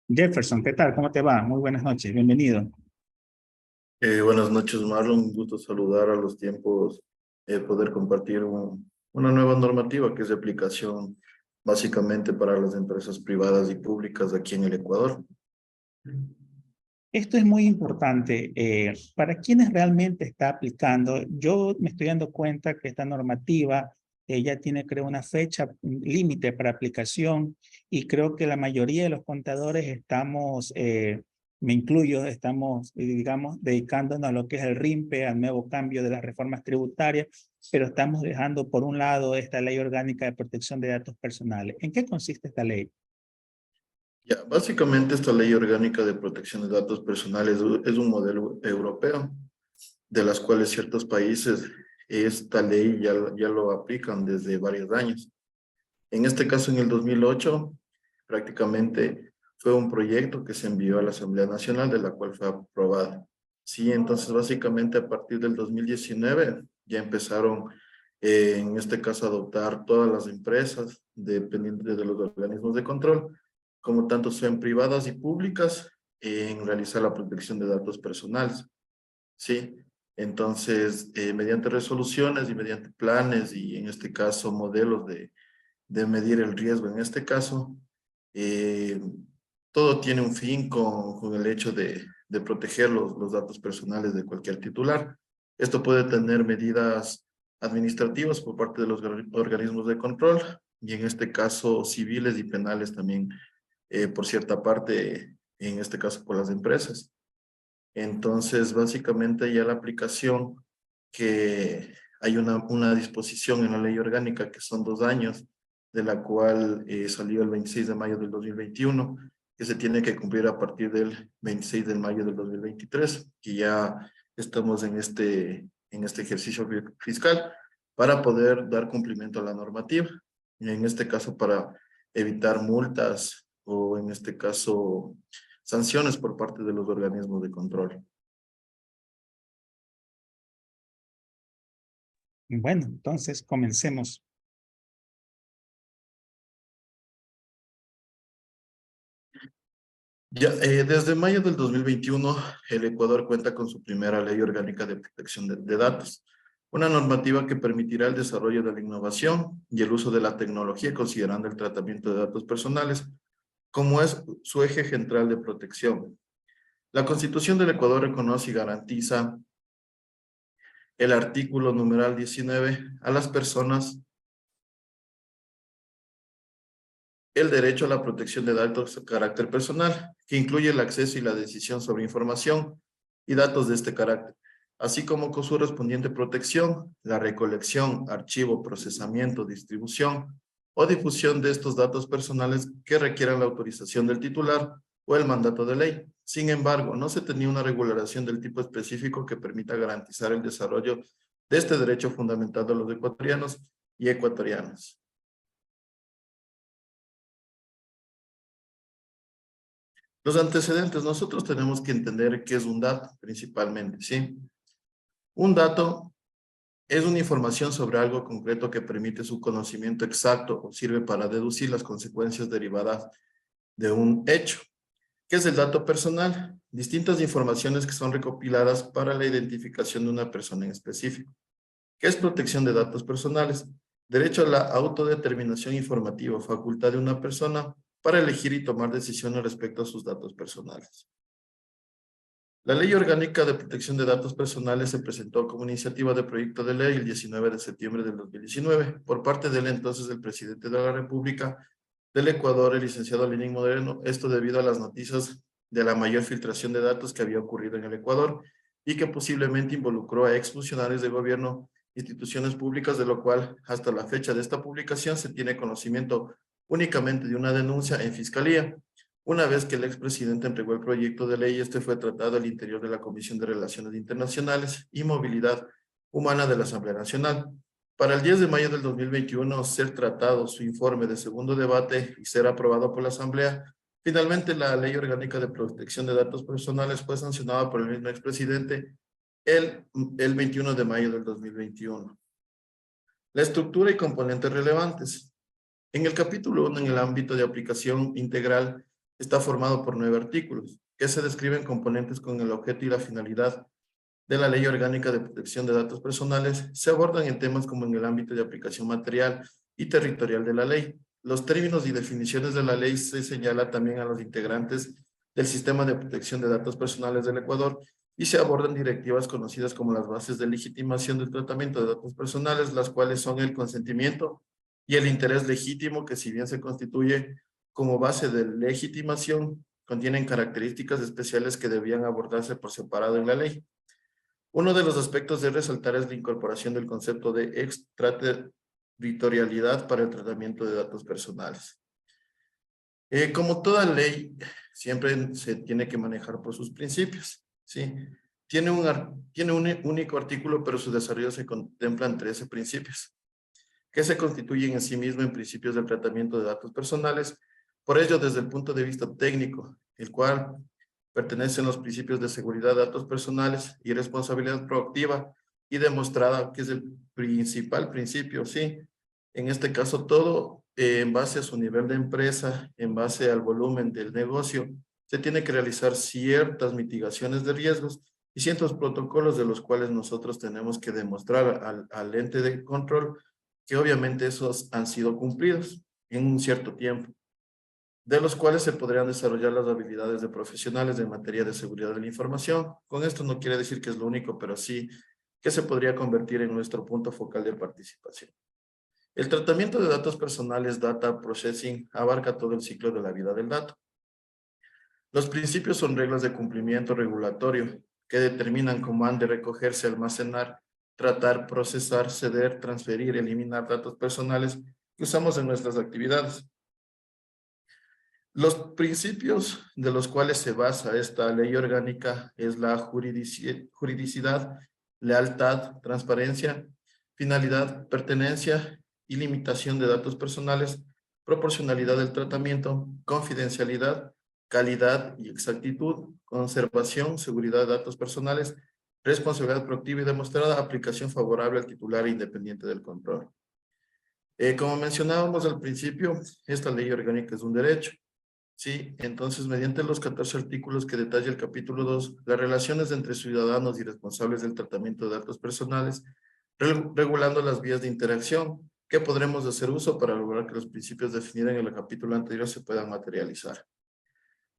Jefferson, ¿qué tal? ¿Cómo te va? Muy buenas noches, bienvenido. Buenas noches, Marlon. Un gusto saludar a los tiempos, poder compartir una nueva normativa que es de aplicación básicamente para las empresas privadas y públicas aquí en el Ecuador. Esto es muy importante para quienes realmente está aplicando. Yo me estoy dando cuenta que esta normativa ya tiene, creo, una fecha límite para aplicación y creo que la mayoría de los contadores estamos, me incluyo, estamos, digamos, dedicándonos a lo que es el RIMPE, al nuevo cambio de las reformas tributarias, pero estamos dejando por un lado esta ley orgánica de protección de datos personales. ¿En qué consiste esta ley? Ya, básicamente esta ley orgánica de protección de datos personales es un modelo europeo, de las cuales ciertos países esta ley ya lo aplican desde varios años. En este caso, en el 2008, prácticamente fue un proyecto que se envió a la Asamblea Nacional, de la cual fue aprobada. Sí, entonces básicamente a partir del 2019 ya empezaron, en este caso, a adoptar todas las empresas, dependientes de los organismos de control, como tanto sean privadas y públicas, en realizar la protección de datos personales. Sí, entonces, mediante resoluciones y mediante planes y en este caso modelos de medir el riesgo. En este caso, eh, todo tiene un fin con el hecho de proteger los datos personales de cualquier titular. Esto puede tener medidas administrativas por parte de los organismos de control y en este caso civiles y penales también, por cierta parte, en este caso por las empresas. Entonces, básicamente ya la aplicación, que hay una disposición en la ley orgánica que son 2 años, de la cual salió el 26 de mayo del 2021, que se tiene que cumplir a partir del 26 de mayo del 2023, que ya estamos en este ejercicio fiscal para poder dar cumplimiento a la normativa. Y en este caso, para evitar multas o en este caso sanciones por parte de los organismos de control. Bueno, entonces comencemos. Ya, desde mayo del 2021, el Ecuador cuenta con su primera ley orgánica de protección de datos, una normativa que permitirá el desarrollo de la innovación y el uso de la tecnología, considerando el tratamiento de datos personales como es su eje central de protección. La Constitución del Ecuador reconoce y garantiza el artículo numeral 19 a las personas el derecho a la protección de datos de carácter personal, que incluye el acceso y la decisión sobre información y datos de este carácter, así como con su correspondiente protección, la recolección, archivo, procesamiento, distribución o difusión de estos datos personales que requieran la autorización del titular o el mandato de ley. Sin embargo, no se tenía una regulación del tipo específico que permita garantizar el desarrollo de este derecho fundamental de los ecuatorianos y ecuatorianas. Los antecedentes, nosotros tenemos que entender qué es un dato principalmente, ¿sí? Un dato es una información sobre algo concreto que permite su conocimiento exacto o sirve para deducir las consecuencias derivadas de un hecho. ¿Qué es el dato personal? Distintas informaciones que son recopiladas para la identificación de una persona en específico. ¿Qué es protección de datos personales? Derecho a la autodeterminación informativa, facultad de una persona para elegir y tomar decisiones respecto a sus datos personales. La Ley Orgánica de Protección de Datos Personales se presentó como iniciativa de proyecto de ley el 19 de septiembre del 2019 por parte del entonces del presidente de la República del Ecuador, el licenciado Lenín Moreno, esto debido a las noticias de la mayor filtración de datos que había ocurrido en el Ecuador y que posiblemente involucró a exfuncionarios de gobierno, instituciones públicas, de lo cual hasta la fecha de esta publicación se tiene conocimiento únicamente de una denuncia en fiscalía. Una vez que el expresidente entregó el proyecto de ley, este fue tratado al interior de la Comisión de Relaciones Internacionales y Movilidad Humana de la Asamblea Nacional. Para el 10 de mayo del 2021, ser tratado su informe de segundo debate y ser aprobado por la Asamblea. Finalmente, la Ley Orgánica de Protección de Datos Personales fue sancionada por el mismo expresidente el 21 de mayo del 2021. La estructura y componentes relevantes. En el capítulo 1, en el ámbito de aplicación integral, está formado por 9 artículos, que se describen componentes con el objeto y la finalidad de la Ley Orgánica de Protección de Datos Personales. Se abordan en temas como en el ámbito de aplicación material y territorial de la ley. Los términos y definiciones de la ley se señala también a los integrantes del Sistema de Protección de Datos Personales del Ecuador y se abordan directivas conocidas como las bases de legitimación del tratamiento de datos personales, las cuales son el consentimiento y el interés legítimo, que si bien se constituye como base de legitimación, contienen características especiales que debían abordarse por separado en la ley. Uno de los aspectos de resaltar es la incorporación del concepto de extraterritorialidad para el tratamiento de datos personales. Como toda ley, siempre se tiene que manejar por sus principios, ¿sí? Tiene un único artículo, pero su desarrollo se contemplan 13 principios, que se constituyen en sí mismos en principios del tratamiento de datos personales. Por ello, desde el punto de vista técnico, el cual pertenecen los principios de seguridad de datos personales y responsabilidad proactiva y demostrada, que es el principal principio, ¿sí? En este caso, todo en base a su nivel de empresa, en base al volumen del negocio, se tiene que realizar ciertas mitigaciones de riesgos y ciertos protocolos de los cuales nosotros tenemos que demostrar al ente de control que obviamente esos han sido cumplidos en un cierto tiempo, de los cuales se podrían desarrollar las habilidades de profesionales en materia de seguridad de la información. Con esto no quiere decir que es lo único, pero sí que se podría convertir en nuestro punto focal de participación. El tratamiento de datos personales, data processing, abarca todo el ciclo de la vida del dato. Los principios son reglas de cumplimiento regulatorio que determinan cómo han de recogerse, almacenar, tratar, procesar, ceder, transferir, eliminar datos personales que usamos en nuestras actividades. Los principios de los cuales se basa esta ley orgánica es la juridicidad, lealtad, transparencia, finalidad, pertenencia y limitación de datos personales, proporcionalidad del tratamiento, confidencialidad, calidad y exactitud, conservación, seguridad de datos personales, responsabilidad proactiva y demostrada, aplicación favorable al titular e independiente del control. Como mencionábamos al principio, esta ley orgánica es un derecho. Sí, entonces, mediante los 14 artículos que detalla el capítulo 2, las relaciones entre ciudadanos y responsables del tratamiento de datos personales, regulando las vías de interacción que podremos hacer uso para lograr que los principios definidos en el capítulo anterior se puedan materializar.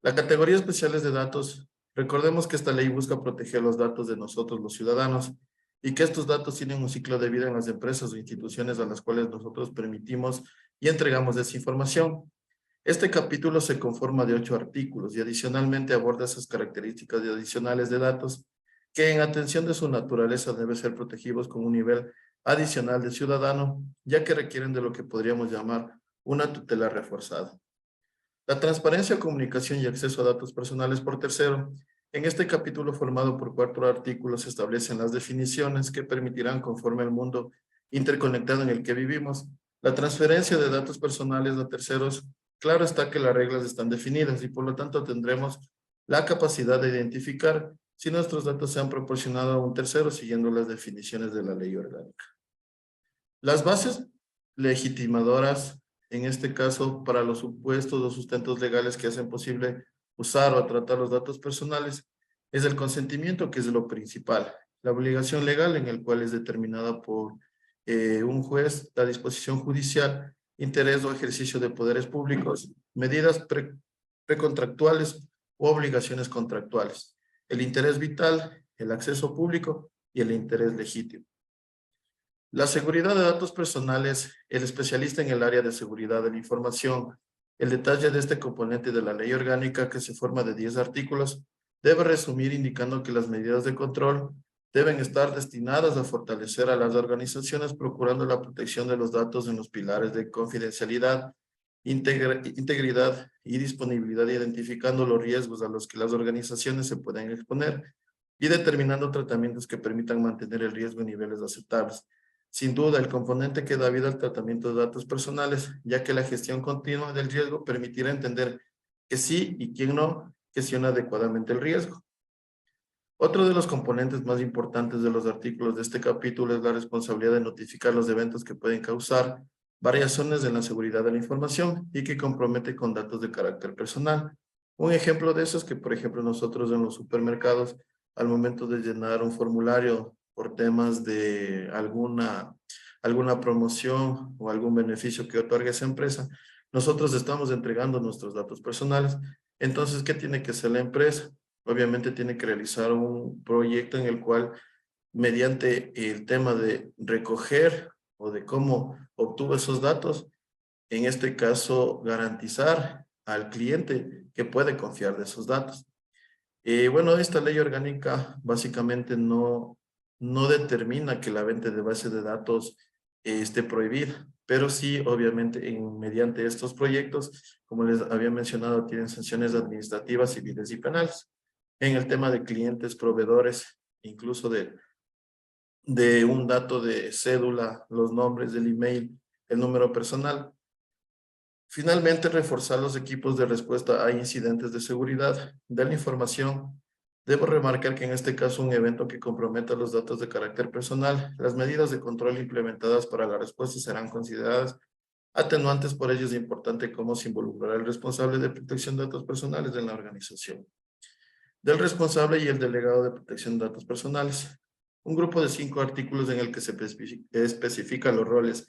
La categoría especiales de datos, recordemos que esta ley busca proteger los datos de nosotros, los ciudadanos, y que estos datos tienen un ciclo de vida en las empresas o instituciones a las cuales nosotros permitimos y entregamos esa información. Este capítulo se conforma de 8 artículos y adicionalmente aborda esas características adicionales de datos que en atención de su naturaleza deben ser protegidos con un nivel adicional de ciudadano, ya que requieren de lo que podríamos llamar una tutela reforzada. La transparencia, comunicación y acceso a datos personales por tercero. En este capítulo formado por 4 artículos se establecen las definiciones que permitirán, conforme al mundo interconectado en el que vivimos, la transferencia de datos personales a terceros. Claro está que las reglas están definidas y por lo tanto tendremos la capacidad de identificar si nuestros datos se han proporcionado a un tercero siguiendo las definiciones de la ley orgánica. Las bases legitimadoras, en este caso para los supuestos o sustentos legales que hacen posible usar o tratar los datos personales, es el consentimiento, que es lo principal. La obligación legal, en el cual es determinada por un juez, la disposición judicial, interés o ejercicio de poderes públicos, medidas precontractuales o obligaciones contractuales, el interés vital, el acceso público y el interés legítimo. La seguridad de datos personales, el especialista en el área de seguridad de la información, el detalle de este componente de la ley orgánica, que se forma de 10 artículos, debe resumir indicando que las medidas de control deben estar destinadas a fortalecer a las organizaciones procurando la protección de los datos en los pilares de confidencialidad, integridad y disponibilidad, identificando los riesgos a los que las organizaciones se pueden exponer y determinando tratamientos que permitan mantener el riesgo en niveles aceptables. Sin duda, el componente que da vida al tratamiento de datos personales, ya que la gestión continua del riesgo permitirá entender que sí y quién no gestiona adecuadamente el riesgo. Otro de los componentes más importantes de los artículos de este capítulo es la responsabilidad de notificar los eventos que pueden causar variaciones en la seguridad de la información y que compromete con datos de carácter personal. Un ejemplo de eso es que, por ejemplo, nosotros en los supermercados, al momento de llenar un formulario por temas de alguna promoción o algún beneficio que otorgue esa empresa, nosotros estamos entregando nuestros datos personales. Entonces, ¿qué tiene que hacer la empresa? Obviamente tiene que realizar un proyecto en el cual, mediante el tema de recoger o de cómo obtuvo esos datos, en este caso, garantizar al cliente que puede confiar de esos datos. Bueno, esta ley orgánica básicamente no determina que la venta de base de datos esté prohibida, pero sí, obviamente, mediante estos proyectos, como les había mencionado, tienen sanciones administrativas, civiles y penales. En el tema de clientes, proveedores, incluso de un dato de cédula, los nombres del email, el número personal. Finalmente, reforzar los equipos de respuesta a incidentes de seguridad de la información. Debo remarcar que en este caso un evento que comprometa los datos de carácter personal, las medidas de control implementadas para la respuesta serán consideradas atenuantes. Por ello es importante cómo se involucrará el responsable de protección de datos personales en la organización. Del responsable y el delegado de protección de datos personales. Un grupo de 5 artículos en el que se especifican los roles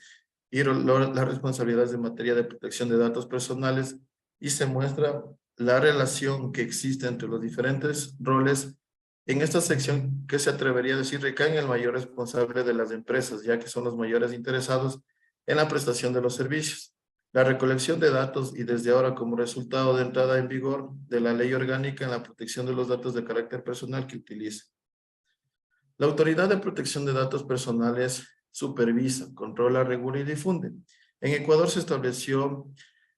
y las responsabilidades en materia de protección de datos personales y se muestra la relación que existe entre los diferentes roles. En esta sección, ¿qué se atrevería a decir? Recae en el mayor responsable de las empresas, ya que son los mayores interesados en la prestación de los servicios. La recolección de datos y desde ahora como resultado de entrada en vigor de la ley orgánica en la protección de los datos de carácter personal que utiliza. La Autoridad de Protección de Datos Personales supervisa, controla, regula y difunde. En Ecuador se estableció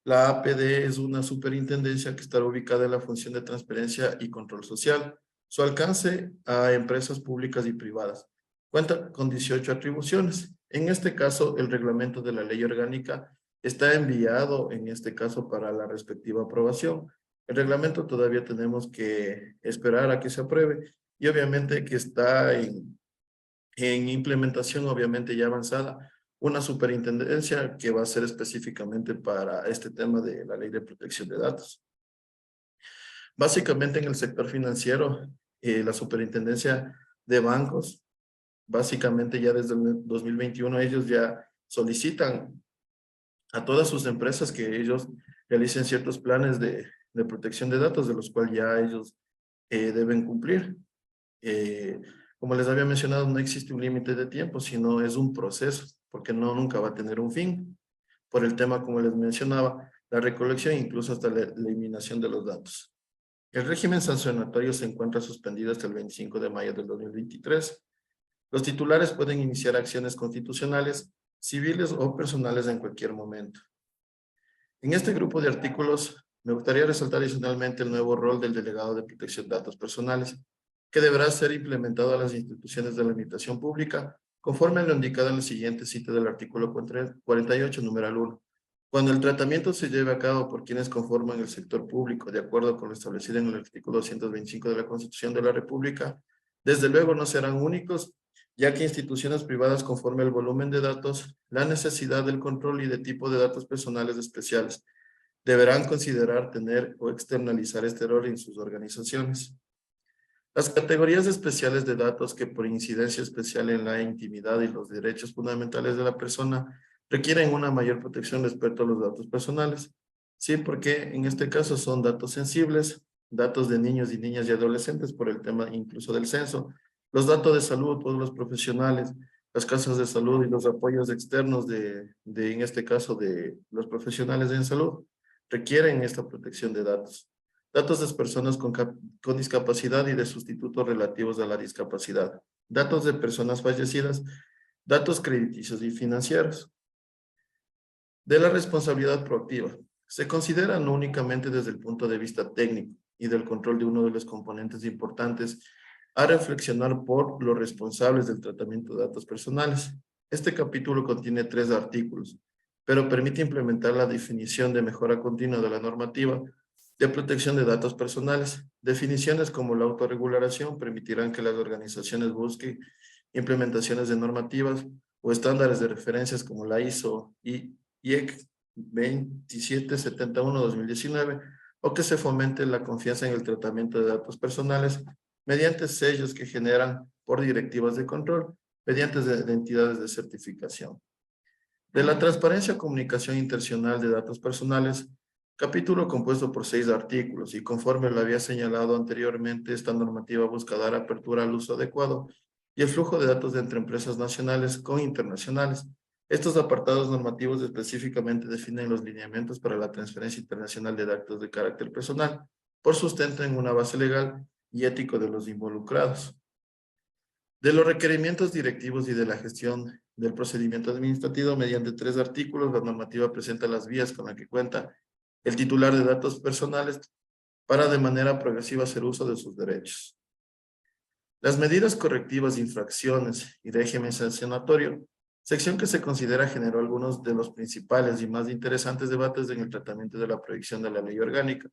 la APD, es una superintendencia que está ubicada en la función de transparencia y control social. Su alcance a empresas públicas y privadas. Cuenta con 18 atribuciones. En este caso, el reglamento de la ley orgánica está enviado, en este caso, para la respectiva aprobación. El reglamento todavía tenemos que esperar a que se apruebe y obviamente que está en implementación, obviamente ya avanzada, una superintendencia que va a ser específicamente para este tema de la ley de protección de datos. Básicamente en el sector financiero, la superintendencia de bancos, básicamente ya desde el 2021 ellos ya solicitan a todas sus empresas que ellos realicen ciertos planes de protección de datos, de los cuales ya ellos deben cumplir. Como les había mencionado, no existe un límite de tiempo, sino es un proceso, porque nunca va a tener un fin. Por el tema, como les mencionaba, la recolección, incluso hasta la eliminación de los datos. El régimen sancionatorio se encuentra suspendido hasta el 25 de mayo del 2023. Los titulares pueden iniciar acciones constitucionales, civiles o personales en cualquier momento. En este grupo de artículos, me gustaría resaltar adicionalmente el nuevo rol del delegado de protección de datos personales, que deberá ser implementado a las instituciones de la administración pública, conforme a lo indicado en el siguiente cita del artículo 48, numeral 1. Cuando el tratamiento se lleve a cabo por quienes conforman el sector público, de acuerdo con lo establecido en el artículo 225 de la Constitución de la República, desde luego no serán únicos, ya que instituciones privadas, conforme al volumen de datos, la necesidad del control y de tipo de datos personales especiales, deberán considerar tener o externalizar este rol en sus organizaciones. Las categorías especiales de datos que por incidencia especial en la intimidad y los derechos fundamentales de la persona requieren una mayor protección respecto a los datos personales. Sí, porque en este caso son datos sensibles, datos de niños y niñas y adolescentes por el tema incluso del censo, los datos de salud, todos los profesionales, las casas de salud y los apoyos externos en este caso, de los profesionales en salud, requieren esta protección de datos. Datos de personas con discapacidad y de sustitutos relativos a la discapacidad. Datos de personas fallecidas, datos crediticios y financieros. De la responsabilidad proactiva. Se considera no únicamente desde el punto de vista técnico y del control de uno de los componentes importantes a reflexionar por los responsables del tratamiento de datos personales. Este capítulo contiene 3 artículos, pero permite implementar la definición de mejora continua de la normativa de protección de datos personales. Definiciones como la autorregulación permitirán que las organizaciones busquen implementaciones de normativas o estándares de referencias como la ISO y IEC 2771-2019 o que se fomente la confianza en el tratamiento de datos personales mediante sellos que generan por directivas de control, mediante de entidades de certificación. De la transparencia, comunicación intencional de datos personales, capítulo compuesto por 6 artículos y conforme lo había señalado anteriormente, esta normativa busca dar apertura al uso adecuado y el flujo de datos entre empresas nacionales con internacionales. Estos apartados normativos específicamente definen los lineamientos para la transferencia internacional de datos de carácter personal por sustento en una base legal y ético de los involucrados. De los requerimientos directivos y de la gestión del procedimiento administrativo, mediante 3 artículos, la normativa presenta las vías con las que cuenta el titular de datos personales para de manera progresiva hacer uso de sus derechos. Las medidas correctivas de infracciones y régimen sancionatorio, sección que se considera generó algunos de los principales y más interesantes debates en el tratamiento de la proyección de la ley orgánica.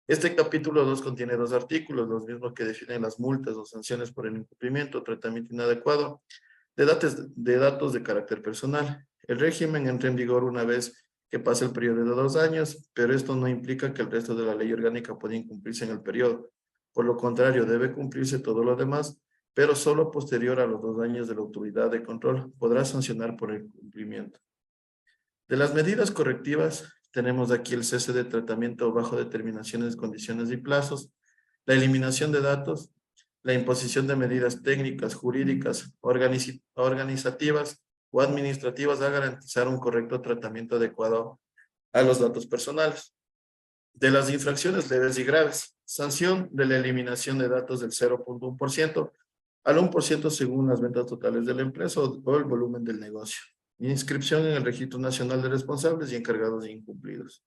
Este capítulo 2 contiene 2 artículos, los mismos que definen las multas o sanciones por el incumplimiento o tratamiento inadecuado de datos de carácter personal. El régimen entra en vigor una vez que pase el periodo de 2 años, pero esto no implica que el resto de la ley orgánica pueda incumplirse en el periodo. Por lo contrario, debe cumplirse todo lo demás, pero solo posterior a los 2 años de la autoridad de control podrá sancionar por el cumplimiento. De las medidas correctivas, tenemos aquí el cese de tratamiento bajo determinaciones, condiciones y plazos, la eliminación de datos, la imposición de medidas técnicas, jurídicas, organizativas o administrativas a garantizar un correcto tratamiento adecuado a los datos personales. De las infracciones leves y graves, sanción de la eliminación de datos del 0.1% al 1% según las ventas totales de la empresa o el volumen del negocio. Inscripción en el Registro Nacional de Responsables y Encargados de Incumplidos.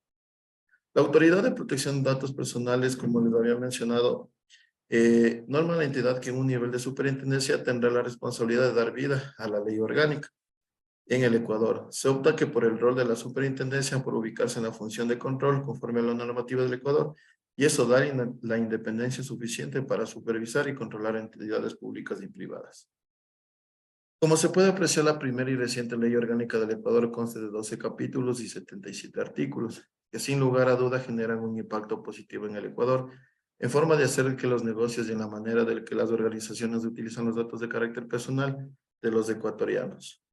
La Autoridad de Protección de Datos Personales, como les había mencionado, norma la entidad que en un nivel de superintendencia tendrá la responsabilidad de dar vida a la ley orgánica. En el Ecuador, se opta que por el rol de la superintendencia, por ubicarse en la función de control conforme a la normativa del Ecuador, y eso da la independencia suficiente para supervisar y controlar entidades públicas y privadas. Como se puede apreciar, la primera y reciente ley orgánica del Ecuador consta de 12 capítulos y 77 artículos, que sin lugar a duda generan un impacto positivo en el Ecuador, en forma de hacer que los negocios y en la manera de que las organizaciones utilizan los datos de carácter personal de los ecuatorianos.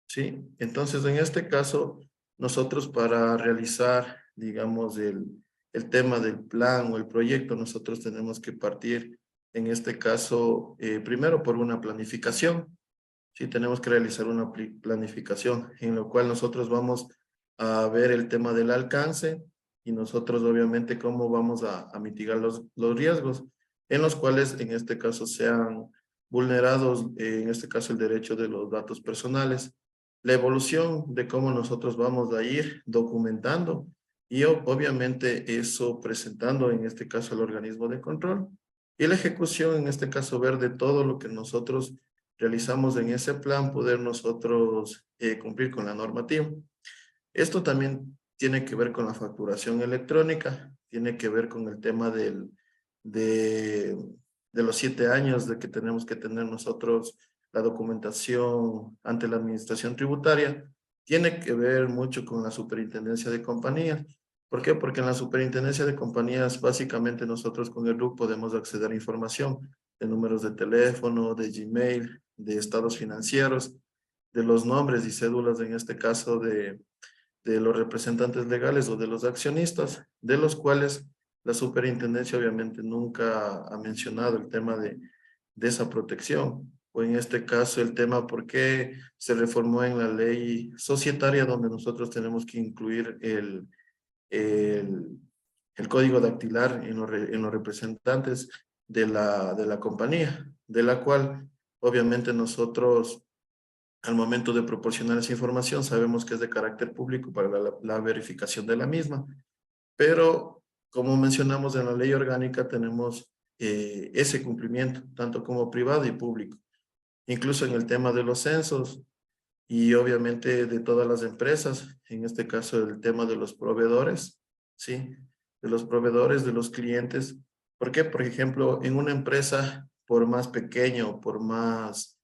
¿Sí? Entonces, en este caso, nosotros para realizar, digamos, el tema del plan o el proyecto, nosotros tenemos que partir, en este caso, primero por una planificación. Sí, tenemos que realizar una planificación en lo cual nosotros vamos a ver el tema del alcance y nosotros obviamente cómo vamos a mitigar los riesgos en los cuales en este caso sean vulnerados, en este caso el derecho de los datos personales, la evolución de cómo nosotros vamos a ir documentando y obviamente eso presentando en este caso al organismo de control y la ejecución en este caso ver de todo lo que nosotros realizamos en ese plan, poder nosotros cumplir con la normativa. Esto también tiene que ver con la facturación electrónica, tiene que ver con el tema de los 7 años de que tenemos que tener nosotros la documentación ante la administración tributaria, tiene que ver mucho con la superintendencia de compañías. ¿Por qué? Porque en la superintendencia de compañías, básicamente nosotros con el RUC podemos acceder a información de números de teléfono, de Gmail, de estados financieros, de los nombres y cédulas, en este caso de los representantes legales o de los accionistas, de los cuales la superintendencia obviamente nunca ha mencionado el tema de esa protección, o en este caso el tema por qué se reformó en la ley societaria donde nosotros tenemos que incluir el código dactilar en los representantes de la compañía, de la cual obviamente nosotros al momento de proporcionar esa información sabemos que es de carácter público para la verificación de la misma, pero como mencionamos en la ley orgánica tenemos ese cumplimiento, tanto como privado y público, incluso en el tema de los censos y obviamente de todas las empresas, en este caso el tema de los proveedores, ¿sí? De los proveedores, de los clientes. ¿Por qué? Por ejemplo, en una empresa, por más pequeño, por más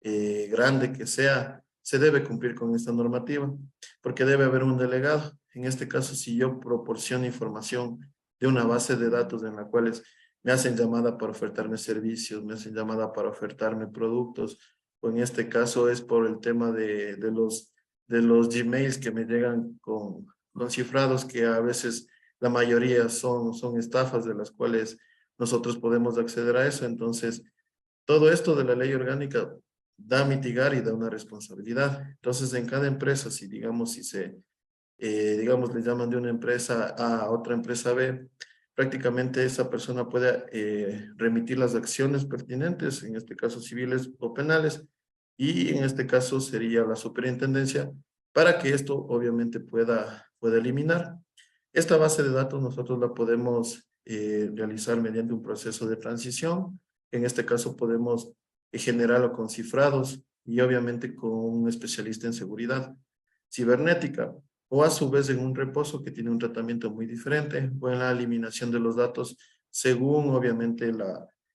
grande que sea, se debe cumplir con esta normativa, porque debe haber un delegado. En este caso, si yo proporciono información de una base de datos en la cual me hacen llamada para ofertarme servicios, me hacen llamada para ofertarme productos, o en este caso es por el tema de los Gmails que me llegan con cifrados que a veces la mayoría son estafas de las cuales nosotros podemos acceder a eso. Entonces, todo esto de la ley orgánica da a mitigar y da una responsabilidad. Entonces, en cada empresa, si digamos, digamos, le llaman de una empresa A a otra empresa B, prácticamente esa persona puede remitir las acciones pertinentes, en este caso civiles o penales, y en este caso sería la superintendencia, para que esto obviamente pueda eliminar. Esta base de datos nosotros la podemos realizar mediante un proceso de transición. En este caso podemos generarlo con cifrados y obviamente con un especialista en seguridad cibernética, o a su vez en un reposo que tiene un tratamiento muy diferente, o en la eliminación de los datos según obviamente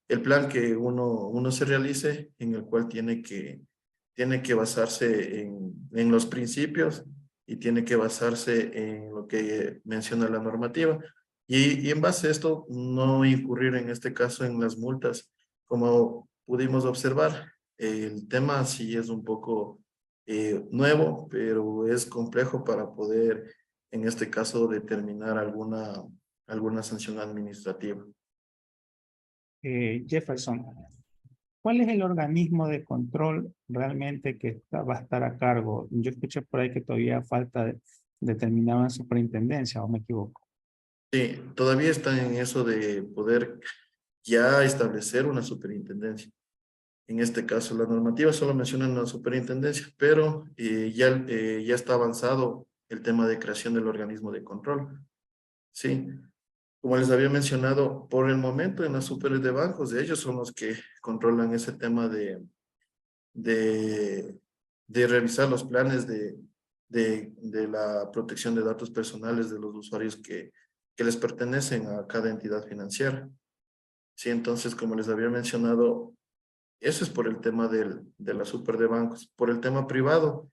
el plan que uno se realice, en el cual tiene que basarse en los principios y tiene que basarse en lo que menciona la normativa. Y en base a esto, no incurrir en este caso en las multas. Como pudimos observar, el tema sí es un poco nuevo, pero es complejo para poder, en este caso, determinar alguna sanción administrativa. Jefferson, ¿cuál es el organismo de control realmente que va a estar a cargo? Yo escuché por ahí que todavía falta determinar una superintendencia, ¿o me equivoco? Sí, todavía están en eso de poder ya establecer una superintendencia. En este caso, la normativa solo menciona una superintendencia, pero ya está avanzado el tema de creación del organismo de control. Sí, como les había mencionado, por el momento en las superes de bancos, ellos son los que controlan ese tema de, de revisar los planes de la protección de datos personales de los usuarios que les pertenecen a cada entidad financiera. Sí, entonces, como les había mencionado, eso es por el tema de la super de bancos. Por el tema privado,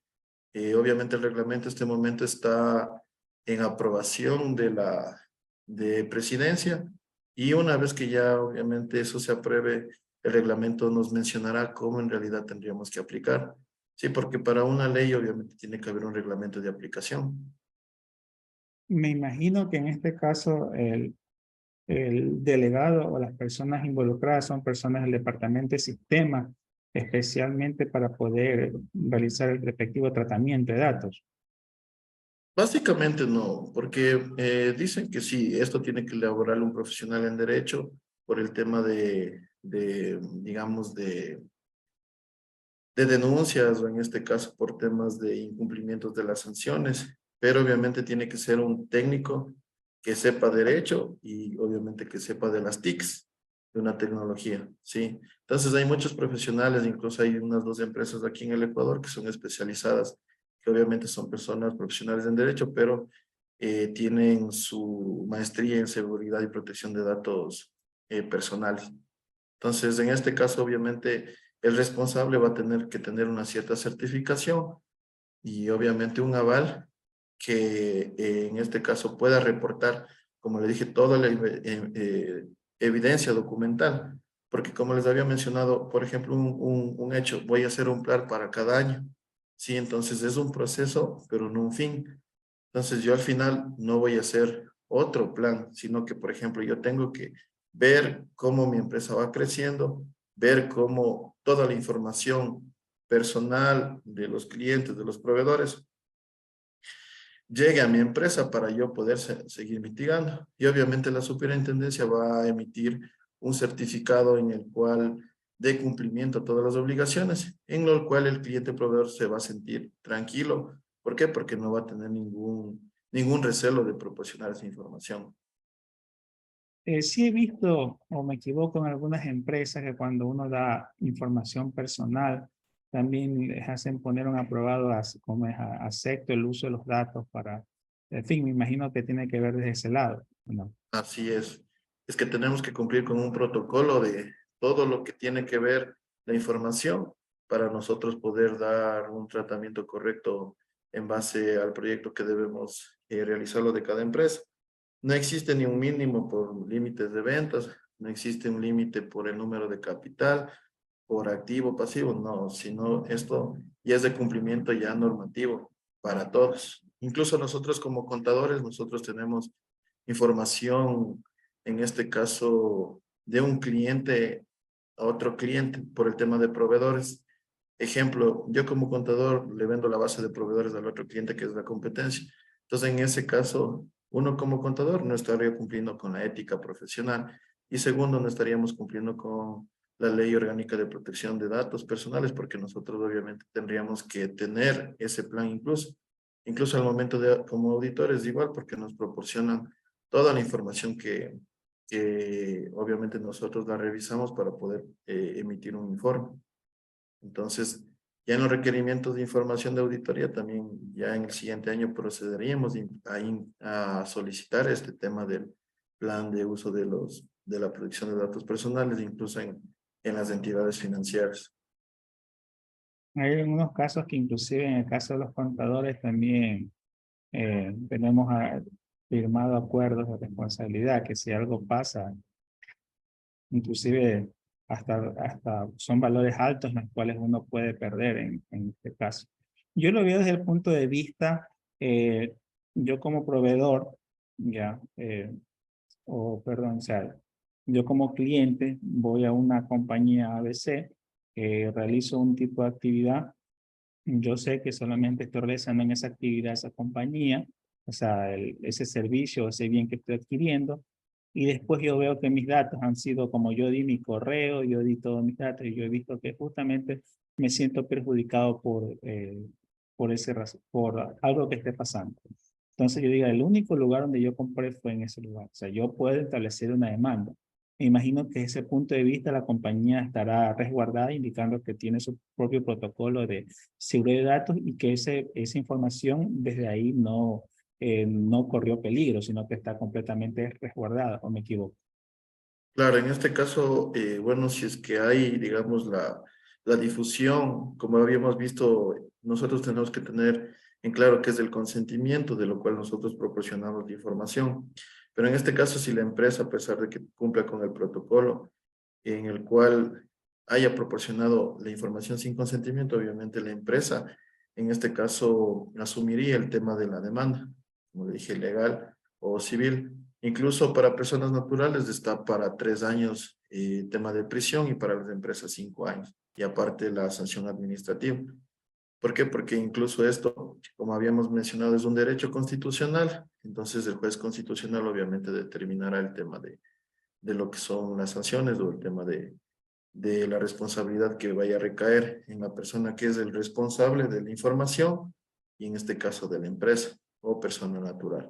obviamente el reglamento en este momento está en aprobación de presidencia, y una vez que ya obviamente eso se apruebe, el reglamento nos mencionará cómo en realidad tendríamos que aplicar. Sí, porque para una ley obviamente tiene que haber un reglamento de aplicación. Me imagino que en este caso el delegado o las personas involucradas son personas del departamento de sistemas, especialmente para poder realizar el respectivo tratamiento de datos. Básicamente no, porque dicen que sí, esto tiene que elaborar un profesional en derecho por el tema digamos, de denuncias, o en este caso por temas de incumplimientos de las sanciones, pero obviamente tiene que ser un técnico que sepa derecho y obviamente que sepa de las TICs, de una tecnología, ¿sí? Entonces hay muchos profesionales, incluso hay unas 2 empresas aquí en el Ecuador que son especializadas, que obviamente son personas profesionales en derecho, pero tienen su maestría en seguridad y protección de datos personales. Entonces, en este caso, obviamente, el responsable va a tener que tener una cierta certificación y obviamente un aval que en este caso pueda reportar, como le dije, toda la evidencia documental. Porque como les había mencionado, por ejemplo, un hecho, voy a hacer un plan para cada año. Sí, entonces es un proceso, pero no un fin. Entonces yo al final no voy a hacer otro plan, sino que, por ejemplo, yo tengo que ver cómo mi empresa va creciendo, ver cómo toda la información personal de los clientes, de los proveedores, llegue a mi empresa para yo poder seguir mitigando. Y obviamente la superintendencia va a emitir un certificado en el cual dé cumplimiento a todas las obligaciones, en lo cual el cliente proveedor se va a sentir tranquilo. ¿Por qué? Porque no va a tener ningún recelo de proporcionar esa información. Sí he visto, o me equivoco, en algunas empresas que cuando uno da información personal, también les hacen poner un aprobado, como es, acepto el uso de los datos para, en fin, me imagino que tiene que ver desde ese lado, ¿no? Así es. Es que tenemos que cumplir con un protocolo de todo lo que tiene que ver la información para nosotros poder dar un tratamiento correcto en base al proyecto que debemos realizarlo de cada empresa. No existe ni un mínimo por límites de ventas, no existe un límite por el número de capital, por activo, pasivo, no, sino esto ya es de cumplimiento ya normativo para todos. Incluso nosotros como contadores, nosotros tenemos información, en este caso, de un cliente a otro cliente por el tema de proveedores. Ejemplo, yo como contador le vendo la base de proveedores al otro cliente que es la competencia. Entonces, en ese caso, uno como contador no estaría cumpliendo con la ética profesional y segundo, no estaríamos cumpliendo con la Ley Orgánica de Protección de Datos Personales porque nosotros obviamente tendríamos que tener ese plan incluso. Incluso al momento de, como auditores, igual porque nos proporcionan toda la información que obviamente nosotros la revisamos para poder emitir un informe. Entonces, ya en los requerimientos de información de auditoría, también ya en el siguiente año procederíamos a solicitar este tema del plan de uso de la protección de datos personales, incluso en las entidades financieras. Hay algunos casos que inclusive en el caso de los contadores también tenemos firmado acuerdos de responsabilidad, que si algo pasa, inclusive hasta son valores altos en los cuales uno puede perder en este caso. Yo lo veo desde el punto de vista, yo como proveedor, ya, o perdón, o sea, yo como cliente voy a una compañía ABC, realizo un tipo de actividad, yo sé que solamente estoy realizando en esa actividad esa compañía, o sea, ese servicio, ese bien que estoy adquiriendo, y después yo veo que mis datos han sido como yo di mi correo, yo di todos mis datos, y yo he visto que justamente me siento perjudicado por algo que esté pasando. Entonces yo digo, el único lugar donde yo compré fue en ese lugar. O sea, yo puedo establecer una demanda. Me imagino que desde ese punto de vista la compañía estará resguardada, indicando que tiene su propio protocolo de seguridad de datos y que esa información desde ahí no corrió peligro, sino que está completamente resguardada, ¿o me equivoco? Claro, en este caso, bueno, si es que hay, digamos, la difusión, como habíamos visto, nosotros tenemos que tener en claro que es el consentimiento, de lo cual nosotros proporcionamos la información. Pero en este caso, si la empresa, a pesar de que cumpla con el protocolo, en el cual haya proporcionado la información sin consentimiento, obviamente la empresa, en este caso, asumiría el tema de la demanda, como le dije, legal o civil. Incluso para personas naturales está para 3 años tema de prisión y para las empresas 5 años. Y aparte la sanción administrativa. ¿Por qué? Porque incluso esto, como habíamos mencionado, es un derecho constitucional. Entonces el juez constitucional obviamente determinará el tema de lo que son las sanciones o el tema de la responsabilidad que vaya a recaer en la persona que es el responsable de la información y en este caso de la empresa o persona natural.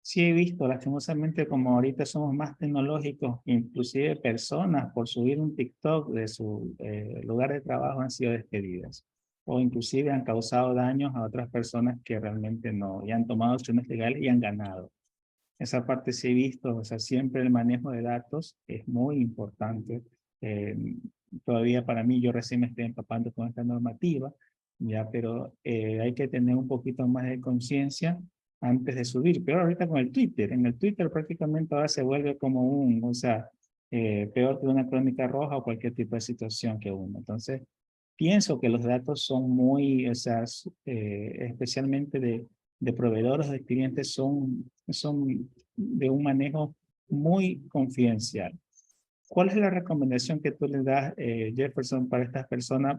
Sí he visto, lastimosamente, como ahorita somos más tecnológicos, inclusive personas por subir un TikTok de su lugar de trabajo han sido despedidas. O inclusive han causado daños a otras personas que realmente no, y han tomado acciones legales y han ganado. Esa parte sí he visto, o sea, siempre el manejo de datos es muy importante. Eh, Todavía para mí, yo recién me estoy empapando con esta normativa, ya, pero hay que tener un poquito más de conciencia antes de subir. Pero ahorita con el Twitter, en el Twitter prácticamente ahora se vuelve como o sea, peor que una crónica roja o cualquier tipo de situación que uno. Entonces, pienso que los datos son muy, o sea, especialmente de proveedores, de clientes, son de un manejo muy confidencial. ¿Cuál es la recomendación que tú le das, Jefferson, para estas personas?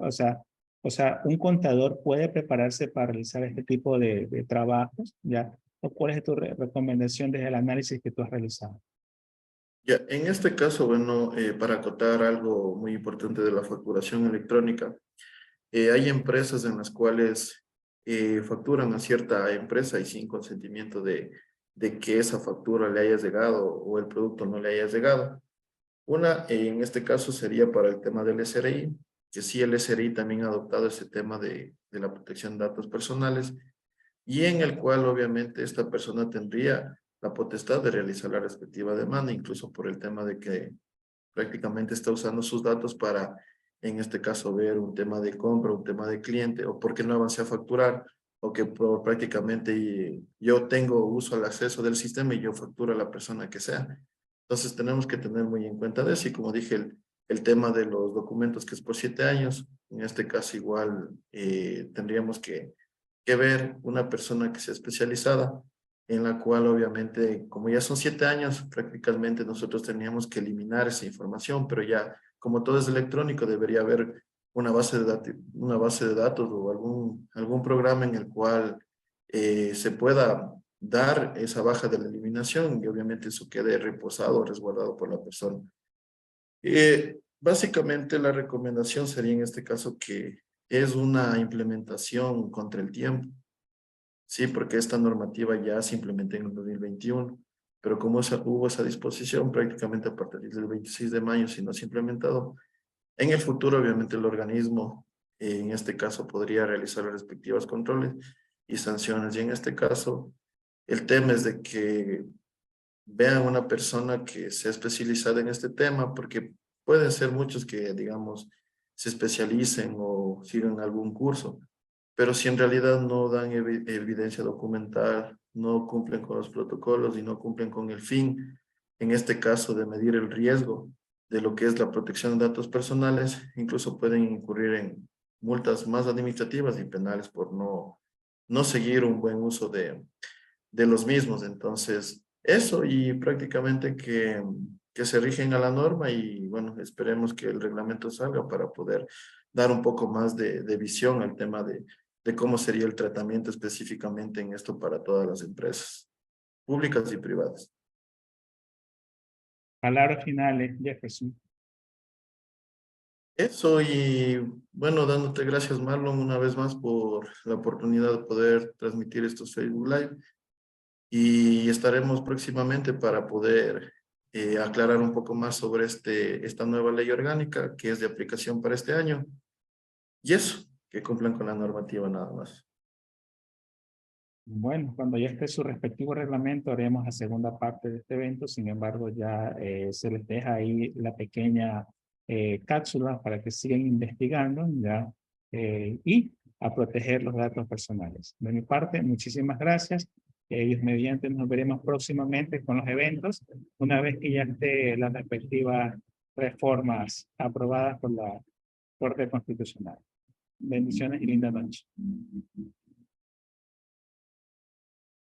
O sea, un contador puede prepararse para realizar este tipo de trabajos, ¿ya? ¿O cuál es tu recomendación desde el análisis que tú has realizado? Ya, en este caso, bueno, para acotar algo muy importante de la facturación electrónica, hay empresas en las cuales facturan a cierta empresa y sin consentimiento de que esa factura le haya llegado o el producto no le haya llegado. Una, en este caso, sería para el tema del SRI, que sí, el SRI también ha adoptado ese tema de la protección de datos personales y en el cual obviamente esta persona tendría la potestad de realizar la respectiva demanda, incluso por el tema de que prácticamente está usando sus datos para, en este caso, ver un tema de compra, un tema de cliente, o porque no avance a facturar, o que por prácticamente yo tengo uso al acceso del sistema y yo facturo a la persona que sea. Entonces tenemos que tener muy en cuenta de eso y como dije, el tema de los documentos que es por 7 años, en este caso igual tendríamos que ver una persona que sea especializada, en la cual obviamente, como ya son 7 años, prácticamente nosotros teníamos que eliminar esa información, pero ya como todo es electrónico, debería haber una base de datos o algún programa en el cual se pueda dar esa baja de la eliminación y obviamente eso quede reposado o resguardado por la persona. Básicamente la recomendación sería en este caso que es una implementación contra el tiempo. Sí, porque esta normativa ya se implementó en el 2021, pero como hubo esa disposición prácticamente a partir del 26 de mayo, si no se ha implementado, en el futuro obviamente el organismo, en este caso, podría realizar las respectivas controles y sanciones. Y en este caso, el tema es de que vean una persona que sea especializada en este tema, porque pueden ser muchos que, digamos, se especialicen o sigan algún curso, pero si en realidad no dan evidencia documental, no cumplen con los protocolos y no cumplen con el fin, en este caso de medir el riesgo de lo que es la protección de datos personales, incluso pueden incurrir en multas más administrativas y penales por no seguir un buen uso de los mismos. Entonces, eso y prácticamente que se rigen a la norma y bueno, esperemos que el reglamento salga para poder dar un poco más de visión al tema de cómo sería el tratamiento específicamente en esto para todas las empresas, públicas y privadas. Palabras finales, Jefferson. Eso y bueno, dándote gracias Marlon una vez más por la oportunidad de poder transmitir estos Facebook Live y estaremos próximamente para poder aclarar un poco más sobre esta nueva ley orgánica que es de aplicación para este año y eso, que cumplan con la normativa nada más. Bueno, cuando ya esté su respectivo reglamento, haremos la segunda parte de este evento. Sin embargo, ya se les deja ahí la pequeña cápsula para que sigan investigando ya y a proteger los datos personales. De mi parte, muchísimas gracias. Dios mediante, nos veremos próximamente con los eventos, una vez que ya esté las respectivas reformas aprobadas por la Corte Constitucional. Bendiciones y linda noche.